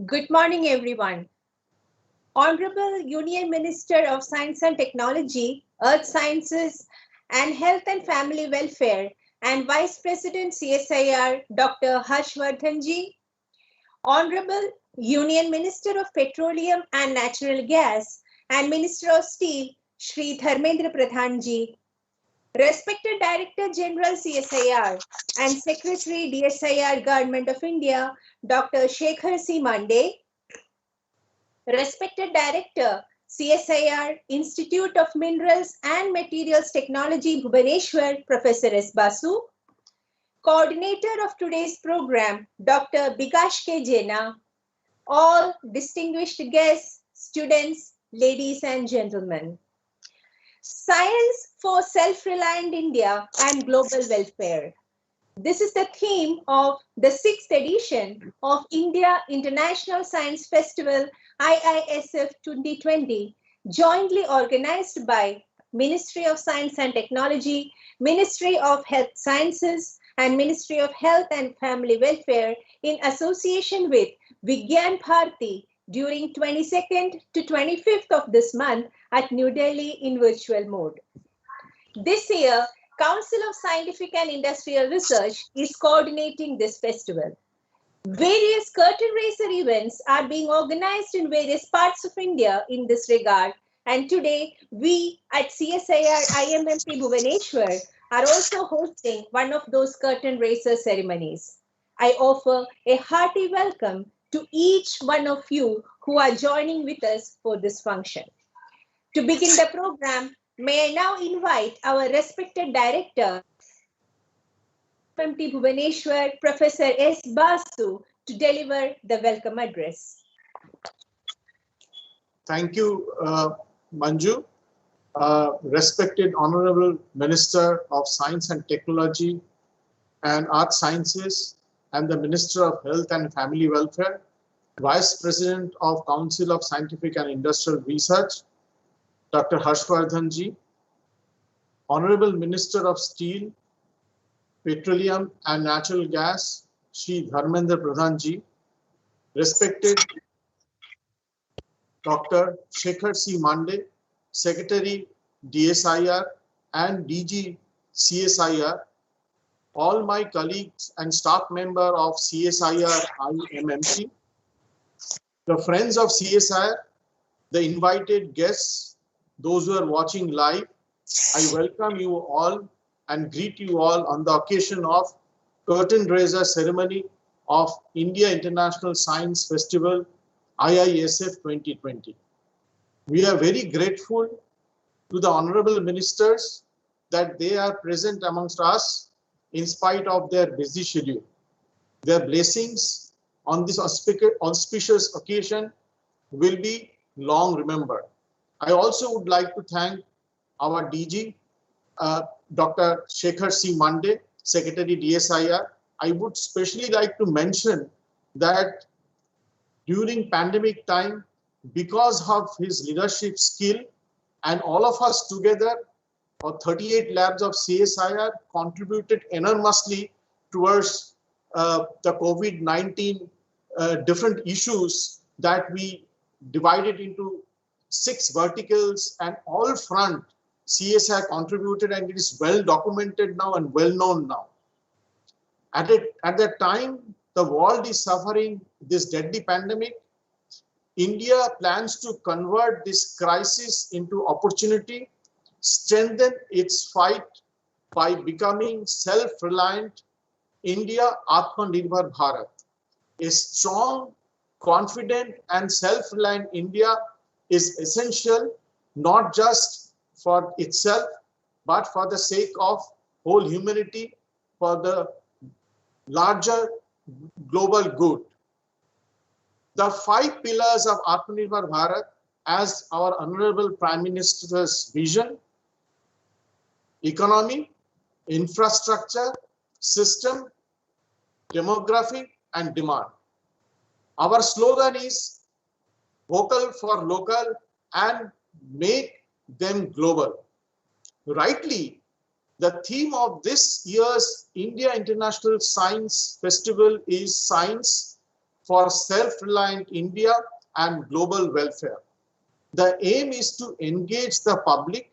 Good morning, everyone. Honorable Union Minister of Science and Technology, Earth Sciences and Health and Family Welfare, and Vice President CSIR, Dr. Harshvardhan ji. Honorable Union Minister of Petroleum and Natural Gas and Minister of Steel, Shri Dharmendra Pradhan ji. Respected Director General CSIR and Secretary DSIR Government of India, Dr. Shekhar C. Mande. Respected Director, CSIR, Institute of Minerals and Materials Technology, Bhubaneswar, Professor S. Basu. Coordinator of today's program, Dr. Bikash K. Jena. All distinguished guests, students, ladies and gentlemen. Science for Self-Reliant India and Global Welfare. This is the theme of the 6th edition of India International Science Festival IISF 2020, jointly organized by Ministry of Science and Technology, Ministry of Health Sciences, and Ministry of Health and Family Welfare in association with Vigyan Bharati during 22nd to 25th of this month at New Delhi in virtual mode. This year, Council of Scientific and Industrial Research is coordinating this festival. Various curtain raiser events are being organized in various parts of India in this regard, and today we at CSIR-IMMT Bhubaneswar are also hosting one of those curtain raiser ceremonies. I offer a hearty welcome to each one of you who are joining with us for this function. To begin the program, may I now invite our respected director, IIMT Bhubaneswar, Professor S. Basu, to deliver the welcome address. Thank you, Manju. Respected Honorable Minister of Science and Technology and Art Sciences and the Minister of Health and Family Welfare, Vice President of Council of Scientific and Industrial Research, Dr. Harshvardhan ji, Honorable Minister of Steel, Petroleum and Natural Gas, Shri Dharmendra Pradhan ji, respected Dr. Shekhar C. Mande, Secretary DSIR and DG CSIR, all my colleagues and staff member of CSIR-IMMT, the friends of CSIR, the invited guests, those who are watching live, I welcome you all and greet you all on the occasion of curtain raiser ceremony of India International Science Festival IISF 2020. We are very grateful to the honorable ministers that they are present amongst us in spite of their busy schedule. Their blessings on this auspicious occasion will be long remembered. I also would like to thank our DG, Dr. Shekhar C. Mande, Secretary DSIR. I would especially like to mention that during pandemic time, because of his leadership skill and all of us together, 38 labs of CSIR contributed enormously towards the COVID-19 different issues that we divided into 6 verticals, and all front CSIR contributed, and it is well documented now and well known now. At that time, the world is suffering this deadly pandemic. India plans to convert this crisis into opportunity, strengthen its fight by becoming self-reliant India Atmanirbhar Bharat. A strong, confident and self-reliant India is essential not just for itself, but for the sake of whole humanity, for the larger global good. The 5 pillars of Atmanirbhar Bharat, as our Honorable Prime Minister's vision: economy, infrastructure, system, demography, and demand. Our slogan is vocal for local and make them global. Rightly, the theme of this year's India International Science Festival is Science for self-reliant India and global welfare. The aim is to engage the public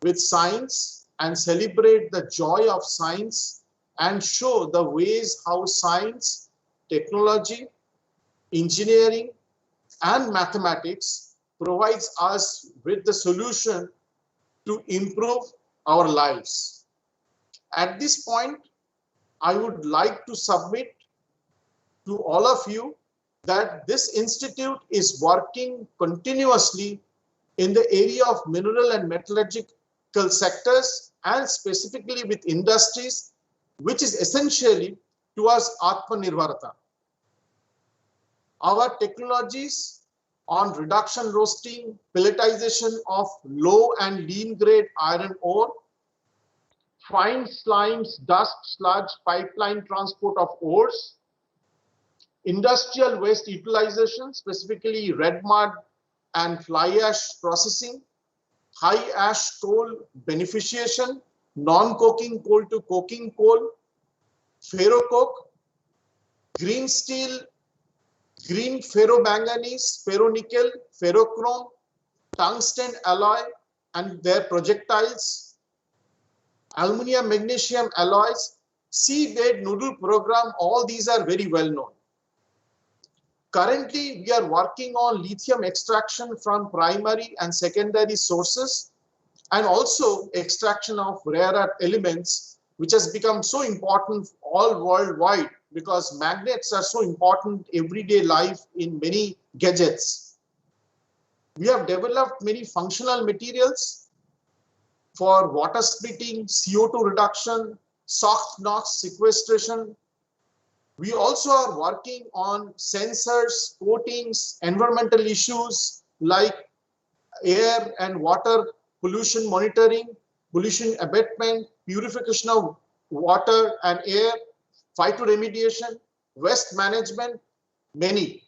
with science and celebrate the joy of science and show the ways how science, technology, engineering, and mathematics provides us with the solution to improve our lives. At this point, I would like to submit to all of you that this institute is working continuously in the area of mineral and metallurgical sectors and specifically with industries, which is essentially towards Atmanirbharata. Our technologies on reduction roasting, pelletization of low and lean grade iron ore, fine slimes, dust, sludge, pipeline transport of ores, industrial waste utilization, specifically red mud and fly ash processing, high ash coal beneficiation, non-coking coal to coking coal, ferrocoke, green steel, green ferromanganese, ferronickel, ferrochrome, tungsten alloy and their projectiles, aluminium magnesium alloys, seabed noodle program, all these are very well known. Currently, we are working on lithium extraction from primary and secondary sources and also extraction of rare earth elements, which has become so important all worldwide because magnets are so important everyday life in many gadgets. We have developed many functional materials for water splitting, CO2 reduction, soft NOx sequestration. We also are working on sensors, coatings, environmental issues like air and water pollution monitoring, pollution abatement, purification of water and air, phytoremediation, waste management, many.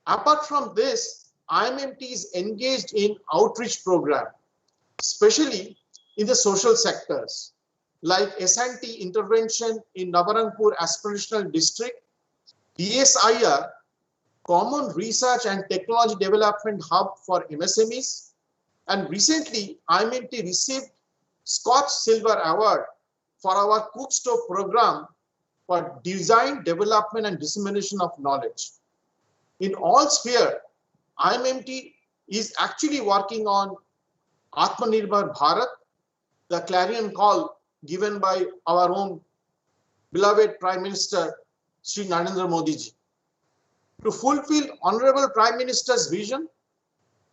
Apart from this, IMMT is engaged in outreach program, especially in the social sectors, like S&T intervention in Nabarangpur Aspirational District, CSIR, Common Research and Technology Development Hub for MSMEs, and recently IMMT received Scotch Silver Award for our Cook Stove program for design, development and dissemination of knowledge. In all spheres, IMMT is actually working on Atmanirbhar Bharat, the clarion call given by our own beloved Prime Minister, Sri Narendra Modi ji. To fulfill Honorable Prime Minister's vision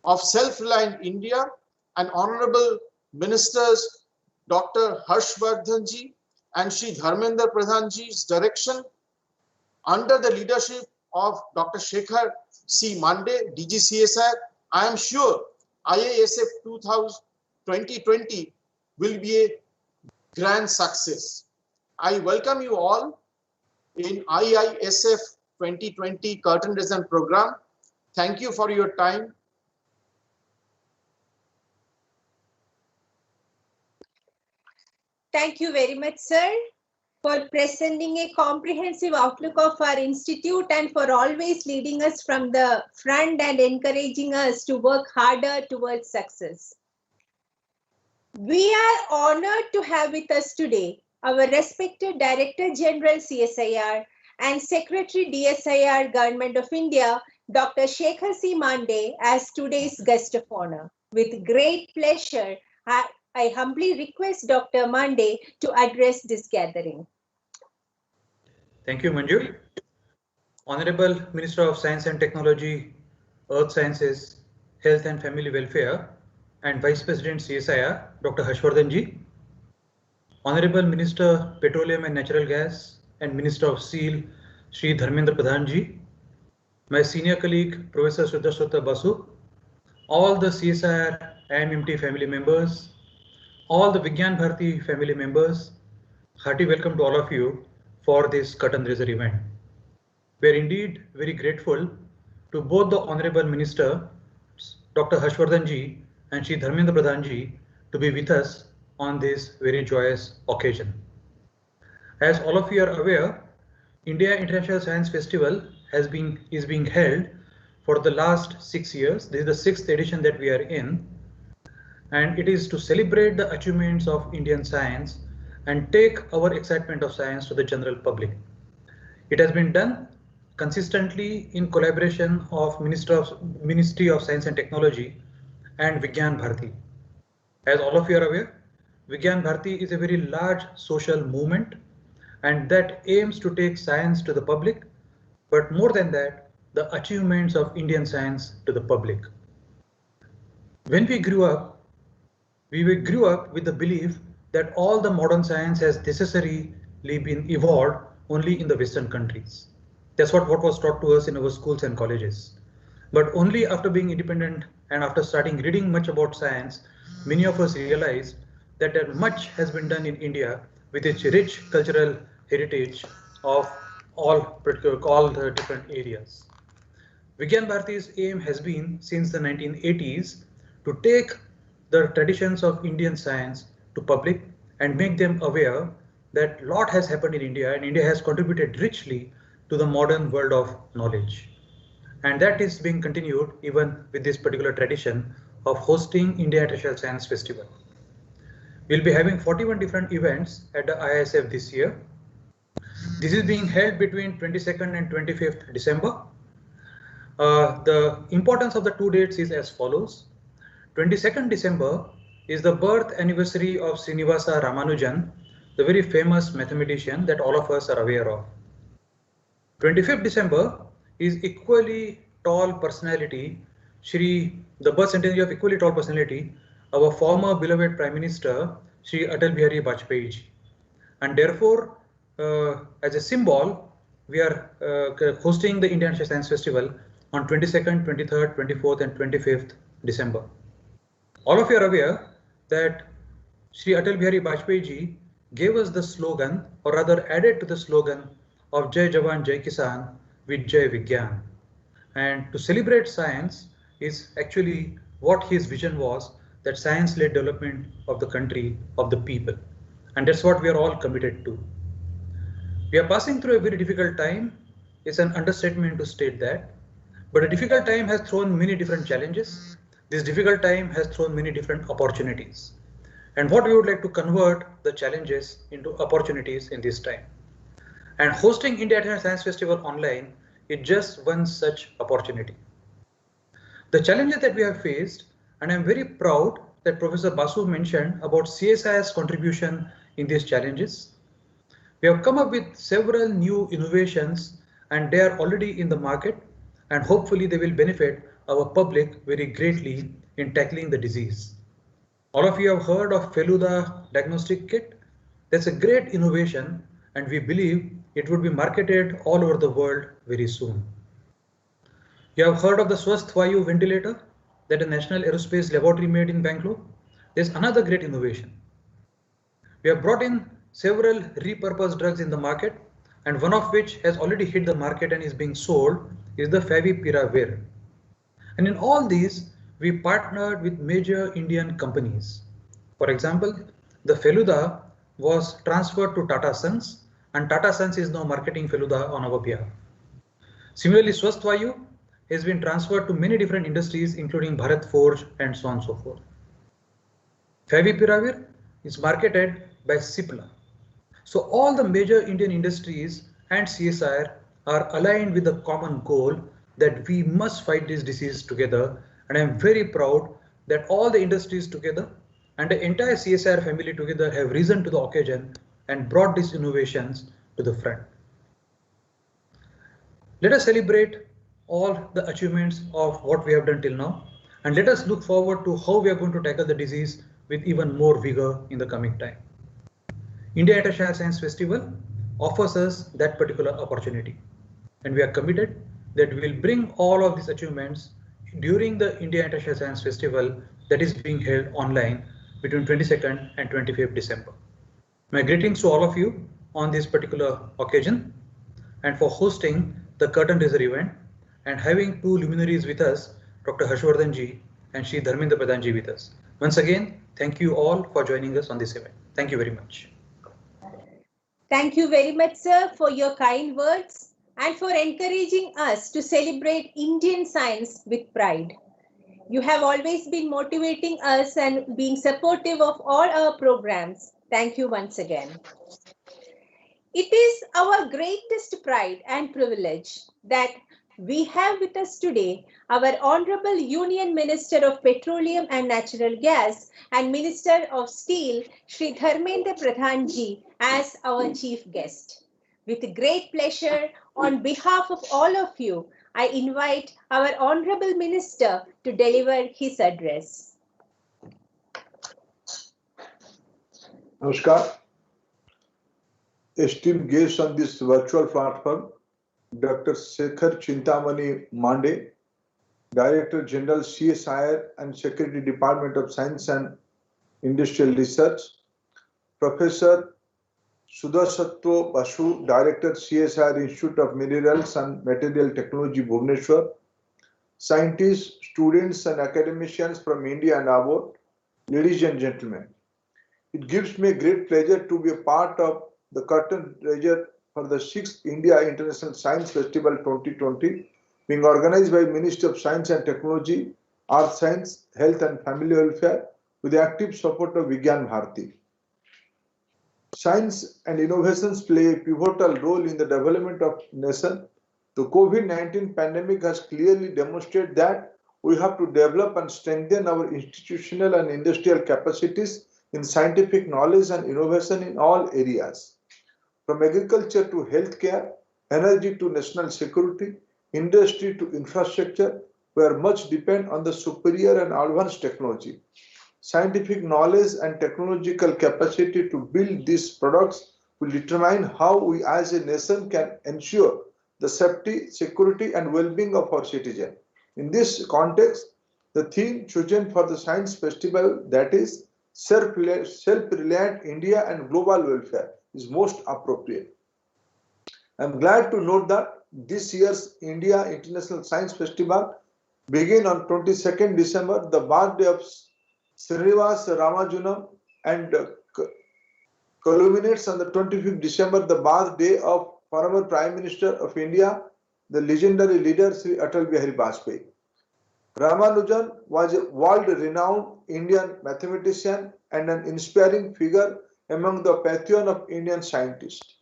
of self-reliant India and Honorable Ministers Dr. Harshvardhan ji and Sri Dharmendra Pradhan ji's direction, under the leadership of Dr. Shekhar C. Mande, DG CSIR, I am sure IISF 2020 will be a grand success. I welcome you all in IISF 2020 curtain raiser program. Thank you for your time. Thank you very much, sir, for presenting a comprehensive outlook of our institute and for always leading us from the front and encouraging us to work harder towards success. We are honored to have with us today our respected Director General CSIR and Secretary DSIR Government of India, Dr. Shekhar C. Mande, as today's guest of honor. With great pleasure, I humbly request Dr. Mande to address this gathering. Thank you, Manju. Honorable Minister of Science and Technology, Earth Sciences, Health and Family Welfare, and Vice President CSIR, Dr. Harshvardhan ji. Honorable Minister Petroleum and Natural Gas and Minister of Steel, Sri Dharmendra Pradhan ji. My senior colleague, Professor Sudha Basu. All the CSIR-IMMT family members, all the Vigyan Bharati family members, hearty welcome to all of you for this curtain raiser event. We are indeed very grateful to both the Honorable Minister, Dr. Harshvardhan ji and Sri Dharmendra Pradhan ji to be with us on this very joyous occasion. As all of you are aware, India International Science Festival is being held for the last 6 years. This is the 6th edition that we are in, and it is to celebrate the achievements of Indian science and take our excitement of science to the general public. It has been done consistently in collaboration of Ministry of Science and Technology and Vigyan Bharati. As all of you are aware, Vigyan Bharati is a very large social movement and that aims to take science to the public, but more than that, the achievements of Indian science to the public. When we grew up with the belief that all the modern science has necessarily been evolved only in the Western countries. That's what was taught to us in our schools and colleges. But only after being independent and after starting reading much about science, many of us realized that much has been done in India with its rich cultural heritage of all the different areas. Vigyan Bharati's aim has been since the 1980s to take the traditions of Indian science to public and make them aware that a lot has happened in India and India has contributed richly to the modern world of knowledge. And that is being continued even with this particular tradition of hosting India International Science Festival. We'll be having 41 different events at the IISF this year. This is being held between 22nd and 25th December. The importance of the two dates is as follows. 22nd December is the birth anniversary of Srinivasa Ramanujan, the very famous mathematician that all of us are aware of. 25th December is equally tall personality, the birth centenary of equally tall personality, our former beloved Prime Minister, Shri Atal Bihari Vajpayee ji. And therefore, as a symbol, we are hosting the Indian Science Festival on 22nd, 23rd, 24th and 25th December. All of you are aware that Shri Atal Bihari Vajpayee ji gave us the slogan, or rather added to the slogan of Jai Jawan, Jai Kisan with Jai Vigyan. And to celebrate science is actually what his vision was, that science-led development of the country, of the people. And that's what we are all committed to. We are passing through a very difficult time. It's an understatement to state that. But a difficult time has thrown many different challenges. This difficult time has thrown many different opportunities. And what we would like to convert the challenges into opportunities in this time. And hosting India International Science Festival online is just one such opportunity. The challenges that we have faced, and I'm very proud that Professor Basu mentioned about CSIR's contribution in these challenges. We have come up with several new innovations and they are already in the market, and hopefully they will benefit our public very greatly in tackling the disease. All of you have heard of Feluda diagnostic kit. That's a great innovation and we believe it would be marketed all over the world very soon. You have heard of the Swasth Vayu ventilator that the National Aerospace Laboratory made in Bangalore. There's another great innovation. We have brought in several repurposed drugs in the market, and one of which has already hit the market and is being sold is the Favipiravir. And in all these, we partnered with major Indian companies. For example, the Feluda was transferred to Tata Sons, and Tata Sons is now marketing Feluda on our behalf. Similarly, Swasth Vayu has been transferred to many different industries, including Bharat Forge and so on and so forth. Favipiravir is marketed by Cipla. So all the major Indian industries and CSIR are aligned with the common goal that we must fight this disease together. And I'm very proud that all the industries together and the entire CSIR family together have risen to the occasion and brought these innovations to the front. Let us celebrate all the achievements of what we have done till now, and let us look forward to how we are going to tackle the disease with even more vigor in the coming time. India International Science Festival offers us that particular opportunity, and we are committed that we will bring all of these achievements during the India International Science Festival that is being held online between 22nd and 25th December. My greetings to all of you on this particular occasion and for hosting the curtain raiser event and having two luminaries with us, Dr. Harshvardhan ji and Shri Dharmendra Pradhan ji with us. Once again, thank you all for joining us on this event. Thank you very much. Thank you very much, sir, for your kind words and for encouraging us to celebrate Indian science with pride. You have always been motivating us and being supportive of all our programs. Thank you once again. It is our greatest pride and privilege that we have with us today our Honorable Union Minister of Petroleum and Natural Gas and Minister of Steel, Shri Dharmendra Pradhan ji, as our chief guest. With great pleasure, on behalf of all of you, I invite our Honorable Minister to deliver his address. Namaskar. Esteemed guests on this virtual platform, Dr. Shekhar Chintamani Mande, Director General CSIR and Secretary Department of Science and Industrial Research, Professor Sudhasatwa Basu, Director CSIR Institute of Minerals and Material Technology, Bhubaneswar, scientists, students and academicians from India and abroad, ladies and gentlemen. It gives me great pleasure to be a part of the curtain raiser for the 6th India International Science Festival 2020, being organized by Ministry of Science and Technology, Earth Science, Health and Family Welfare with the active support of Vigyan Bharati. Science and innovations play a pivotal role in the development of nation. The COVID-19 pandemic has clearly demonstrated that we have to develop and strengthen our institutional and industrial capacities in scientific knowledge and innovation in all areas. From agriculture to healthcare, energy to national security, industry to infrastructure, where much depend on the superior and advanced technology. Scientific knowledge and technological capacity to build these products will determine how we as a nation can ensure the safety, security and well-being of our citizens. In this context, the theme chosen for the Science Festival, that is Self-Reliant India and Global Welfare, is most appropriate. I am glad to note that this year's India International Science Festival began on 22nd December, the birthday of Srinivas Ramanujan, and culminates on the 25th December, the birthday of former Prime Minister of India, the legendary leader Sri Atal Bihari Vajpayee. Ramanujan was a world-renowned Indian mathematician and an inspiring figure among the pantheon of Indian scientists.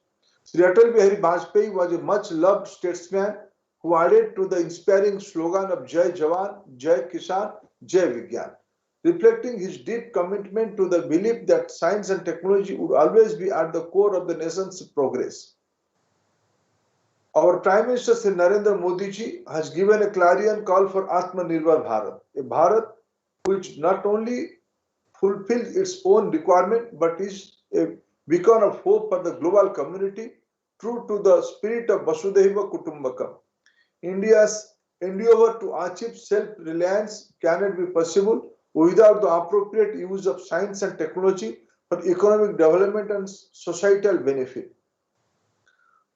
Sri Atal Bihari Vajpayee was a much-loved statesman who added to the inspiring slogan of Jai Jawan, Jai Kisan, Jai Vigyan, reflecting his deep commitment to the belief that science and technology would always be at the core of the nation's progress. Our Prime Minister Sri Narendra Modi ji has given a clarion call for Atmanirbhar Bharat, a Bharat which not only fulfills its own requirement but is a beacon of hope for the global community, true to the spirit of Vasudhaiva Kutumbakam. India's endeavor to achieve self-reliance cannot be possible without the appropriate use of science and technology for economic development and societal benefit.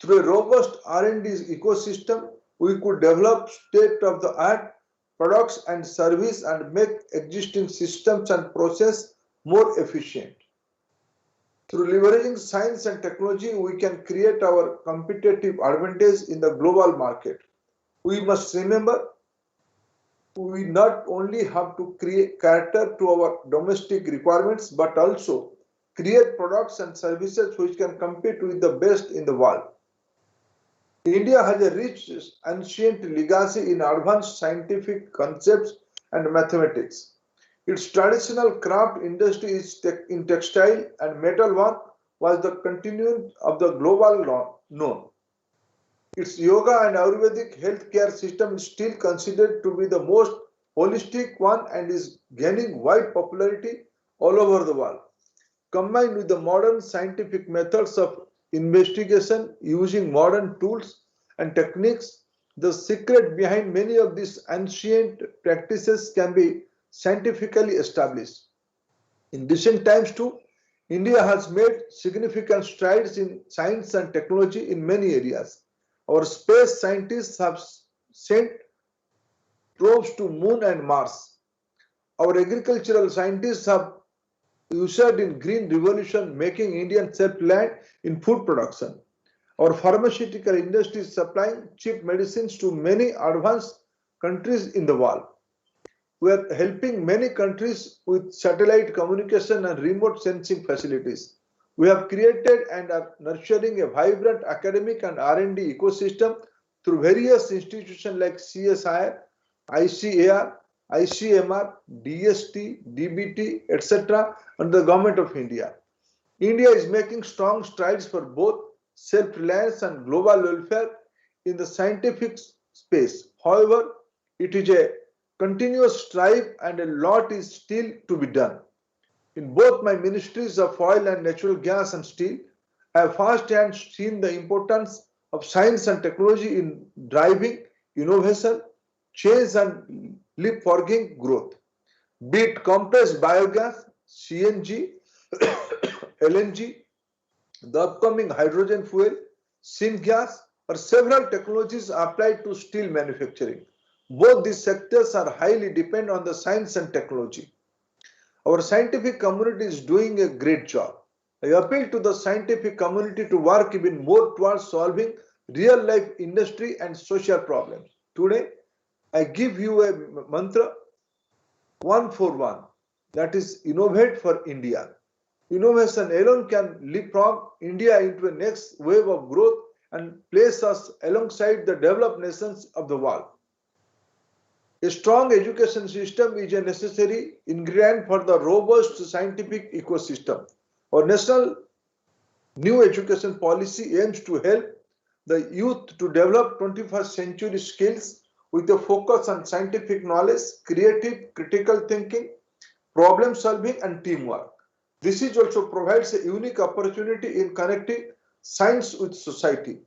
Through a robust R&D ecosystem, we could develop state-of-the-art products and services and make existing systems and processes more efficient. Through leveraging science and technology, we can create our competitive advantage in the global market. We must remember, we not only have to cater to our domestic requirements, but also create products and services which can compete with the best in the world. India has a rich ancient legacy in advanced scientific concepts and mathematics. Its traditional craft industry is in textile and metal work was the continuum of the global known. Its yoga and Ayurvedic healthcare system is still considered to be the most holistic one and is gaining wide popularity all over the world. Combined with the modern scientific methods of investigation using modern tools and techniques, the secret behind many of these ancient practices can be scientifically established. In recent times too, India has made significant strides in science and technology in many areas. Our space scientists have sent probes to Moon and Mars. Our agricultural scientists have ushered in green revolution, making India self-reliant in food production. Our pharmaceutical industry is supplying cheap medicines to many advanced countries in the world. We are helping many countries with satellite communication and remote sensing facilities. We have created and are nurturing a vibrant academic and R&D ecosystem through various institutions like CSIR, ICAR, ICMR, DST, DBT, etc. under the Government of India. India is making strong strides for both self-reliance and global welfare in the scientific space. However, it is a continuous strive and a lot is still to be done. In both my ministries of oil and natural gas and steel, I have firsthand seen the importance of science and technology in driving innovation, change and leapfrogging growth. Be it compressed biogas, CNG, LNG, the upcoming hydrogen fuel, syngas, or several technologies applied to steel manufacturing. Both these sectors are highly dependent on the science and technology. Our scientific community is doing a great job. I appeal to the scientific community to work even more towards solving real-life industry and social problems. Today, I give you a mantra, one for one, that is innovate for India. Innovation alone can leapfrog India into a next wave of growth and place us alongside the developed nations of the world. A strong education system is a necessary ingredient for the robust scientific ecosystem. Our national new education policy aims to help the youth to develop 21st century skills with a focus on scientific knowledge, creative, critical thinking, problem solving, and teamwork. This is also provides a unique opportunity in connecting science with society.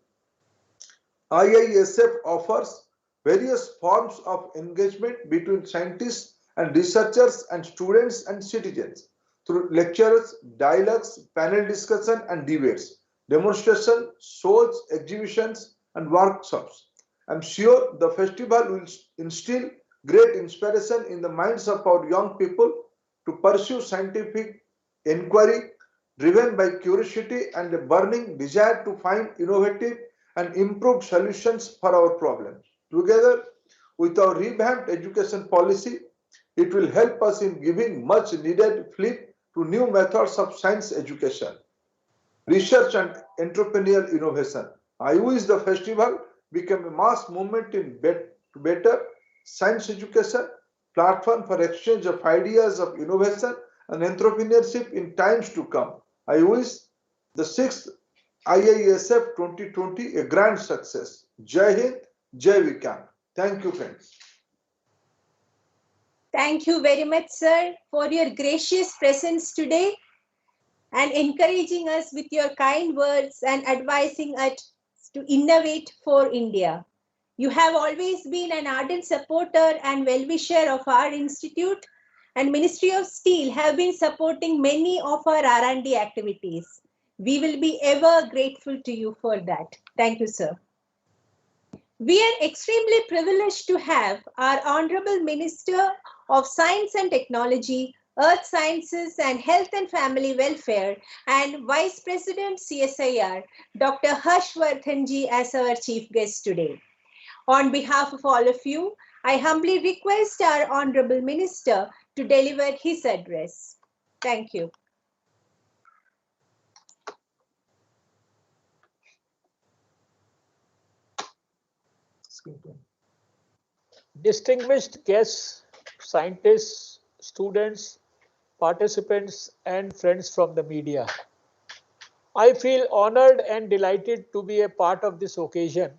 IISF offers various forms of engagement between scientists and researchers and students and citizens through lectures, dialogues, panel discussion and debates, demonstration, shows, exhibitions and workshops. I am sure the festival will instill great inspiration in the minds of our young people to pursue scientific inquiry driven by curiosity and a burning desire to find innovative and improved solutions for our problems. Together with our revamped education policy, it will help us in giving much needed flip to new methods of science education, research and entrepreneurial innovation. I wish the festival become a mass movement in better science education, platform for exchange of ideas of innovation and entrepreneurship in times to come. I wish the 6th IISF 2020 a grand success. Jai Hind, Jai Vikram. Thank you, friends. Thank you very much, sir, for your gracious presence today and encouraging us with your kind words and advising us to innovate for India. You have always been an ardent supporter and well-wisher of our institute, and Ministry of Steel have been supporting many of our R&D activities. We will be ever grateful to you for that. Thank you, sir. We are extremely privileged to have our Honorable Minister of Science and Technology, Earth Sciences and Health and Family Welfare and Vice President CSIR, Dr. Harshvardhanji as our chief guest today. On behalf of all of you, I humbly request our Honorable Minister to deliver his address. Thank you. Distinguished guests, scientists, students, participants, and friends from the media. I feel honored and delighted to be a part of this occasion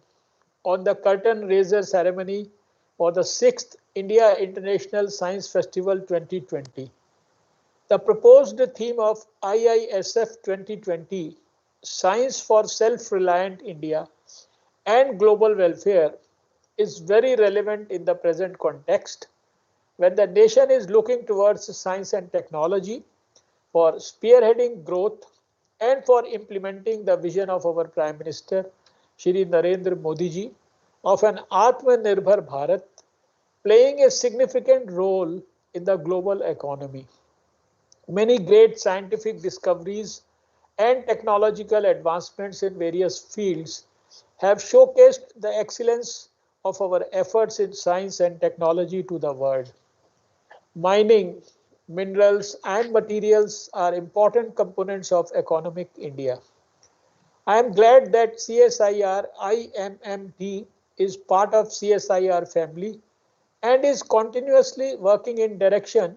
on the curtain raiser ceremony for the 6th India International Science Festival 2020. The proposed theme of IISF 2020, Science for Self-Reliant India and Global Welfare, is very relevant in the present context when the nation is looking towards science and technology for spearheading growth and for implementing the vision of our Prime Minister, Shri Narendra Modi ji, of an Atmanirbhar Bharat, playing a significant role in the global economy. Many great scientific discoveries and technological advancements in various fields have showcased the excellence of our efforts in science and technology to the world. Mining, minerals and materials are important components of economic India. I am glad that CSIR-IMMT is part of CSIR family and is continuously working in direction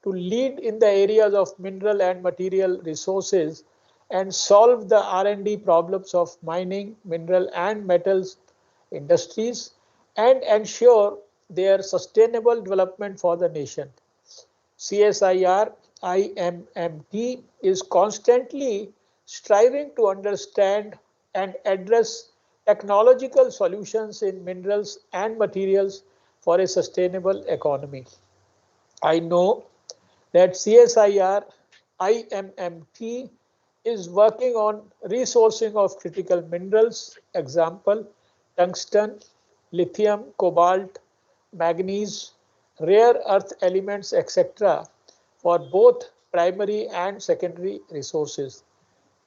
to lead in the areas of mineral and material resources and solve the R&D problems of mining, mineral and metals industries and ensure their sustainable development for the nation. CSIR IMMT is constantly striving to understand and address technological solutions in minerals and materials for a sustainable economy. I know that CSIR IMMT is working on resourcing of critical minerals, example, tungsten, lithium, cobalt, manganese, rare earth elements, etc., for both primary and secondary resources.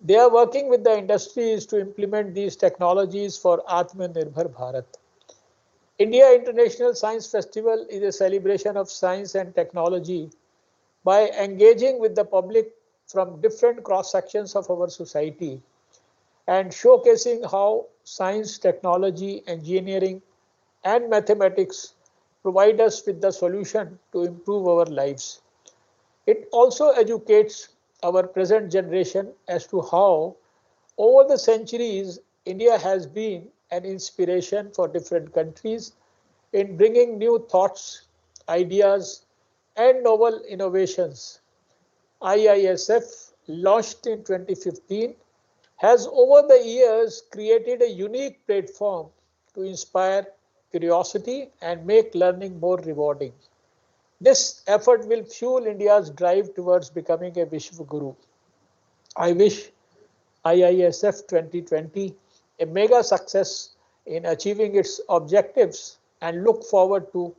They are working with the industries to implement these technologies for Atmanirbhar Bharat. India International Science Festival is a celebration of science and technology by engaging with the public from different cross sections of our society and showcasing how science, technology, engineering, and mathematics provide us with the solution to improve our lives. It also educates our present generation as to how, over the centuries, India has been an inspiration for different countries in bringing new thoughts, ideas, and novel innovations. IISF, launched in 2015, has over the years created a unique platform to inspire curiosity and make learning more rewarding. This effort will fuel India's drive towards becoming a Vishwa Guru. I wish IISF 2020 a mega success in achieving its objectives and look forward to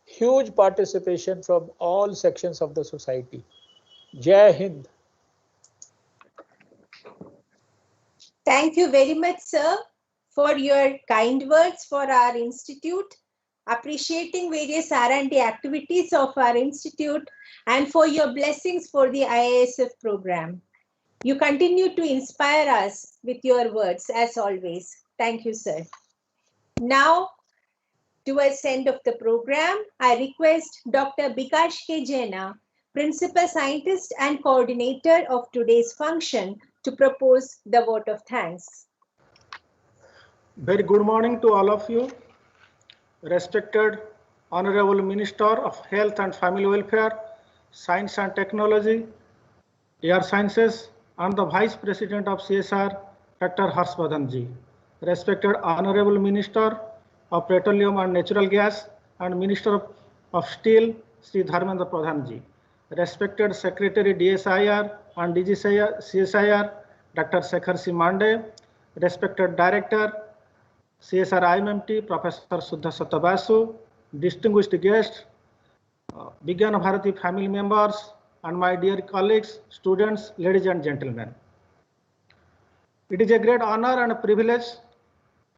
huge participation from all sections of the society. Jai Hind. Thank you very much, sir, for your kind words for our institute, appreciating various R&D activities of our institute, and for your blessings for the IISF program. You continue to inspire us with your words, as always. Thank you, sir. Now, towards end of the program, I request Dr. Bikash K. Jaina, Principal Scientist and Coordinator of today's function, to propose the vote of thanks. Very good morning to all of you. Respected Honorable Minister of Health and Family Welfare, Science and Technology, Air Sciences, and the Vice President of CSIR, Dr. Harshvardhan ji. Respected Honorable Minister of Petroleum and Natural Gas and Minister of Steel, Sri Dharmendra Pradhan ji. Respected Secretary DSIR and DG CSIR, Dr. Shekhar C. Mande. Respected Director CSIR-IMMT, Professor Sudha Satabasu, distinguished guests, Vigyan Bharati family members, and my dear colleagues, students, ladies and gentlemen. It is a great honor and a privilege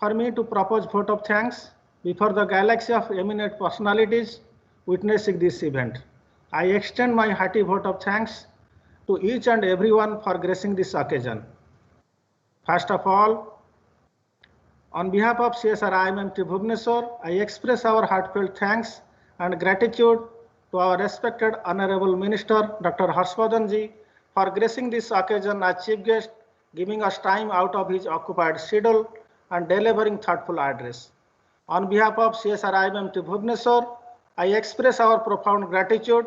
for me to propose vote of thanks before the galaxy of eminent personalities witnessing this event. I extend my hearty vote of thanks to each and everyone for gracing this occasion. First of all, on behalf of CSIR-IMMT Bhubaneswar, I express our heartfelt thanks and gratitude to our respected Honorable Minister, Dr. Harshvardhan ji, for gracing this occasion as Chief Guest, giving us time out of his occupied schedule and delivering thoughtful address. On behalf of CSIR-IMMT Bhubaneswar, I express our profound gratitude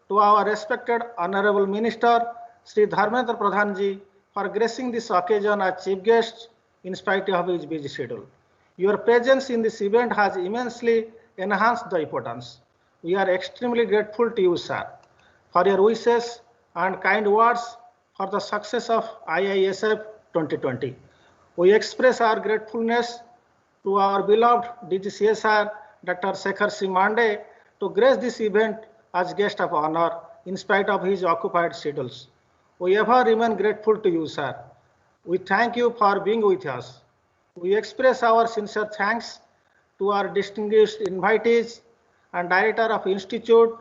to our respected Honorable Minister, Sri Dharmendra Pradhan ji, for gracing this occasion as Chief Guest in spite of his busy schedule. Your presence in this event has immensely enhanced the importance. We are extremely grateful to you, sir, for your wishes and kind words for the success of IISF 2020. We express our gratefulness to our beloved DG CSIR, Dr. Shekhar C. Mande, to grace this event as guest of honor in spite of his occupied schedules. We ever remain grateful to you, sir. We thank you for being with us. We express our sincere thanks to our distinguished invitees and Director of Institute,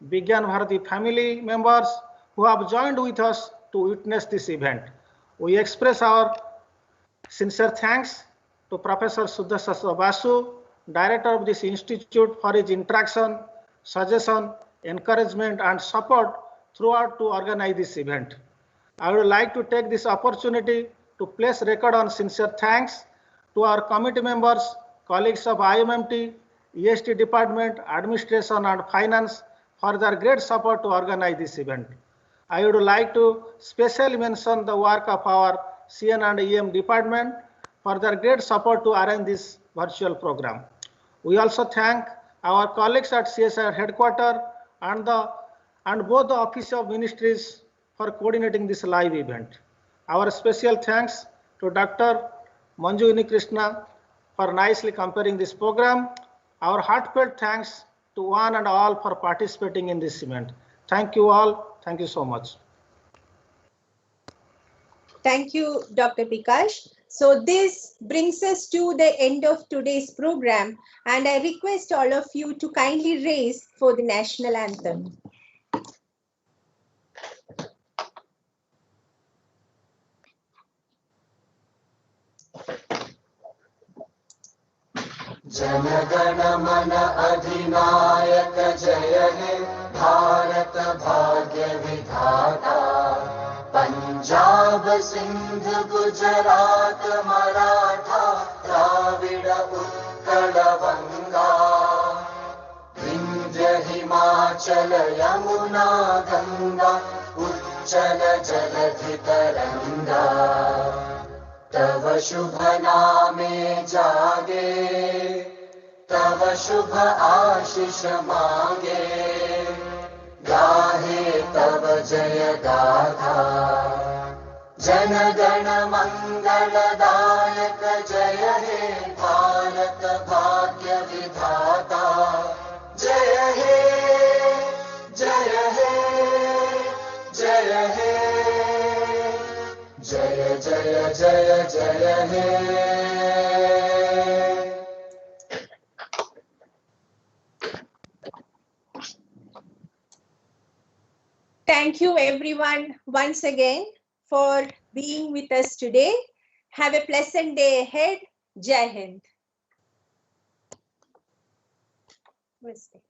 Vigyan Bharati family members who have joined with us to witness this event. We express our sincere thanks to Professor Sudarshan Basu, Director of this institute, for his interaction, suggestion, encouragement and support throughout to organize this event. I would like to take this opportunity to place record on sincere thanks to our committee members, colleagues of IMMT, EST Department, Administration and Finance for their great support to organize this event. I would like to specially mention the work of our CN and EM department for their great support to arrange this virtual program. We also thank our colleagues at CSIR headquarters and both the Office of Ministries for coordinating this live event. Our special thanks to Dr. Manju Unikrishna for nicely comparing this program. Our heartfelt thanks to one and all for participating in this event. Thank you all. Thank you so much. Thank you, Dr. Bikash. So this brings us to the end of today's program, and I request all of you to kindly raise for the national anthem. जनगण मन अधिनायक जय हे भारत भाग्य विधाता पंजाब सिंध गुजरात मराठा द्राविड़ उत्कल बंगा विंध्य हिमाचल यमुना गंगा उच्चल जलधि तरंगा तव शुभ नामे जागे तव शुभ आशीष मांगे गाहे तव जय गाथा जन गण मंगलदायक जय हे भारत भाग्य विधाता जय हे जय हे जय हे जय जय जय जय हे। Thank you everyone once again for being with us today. Have a pleasant day ahead. Jai Hind. Namaste.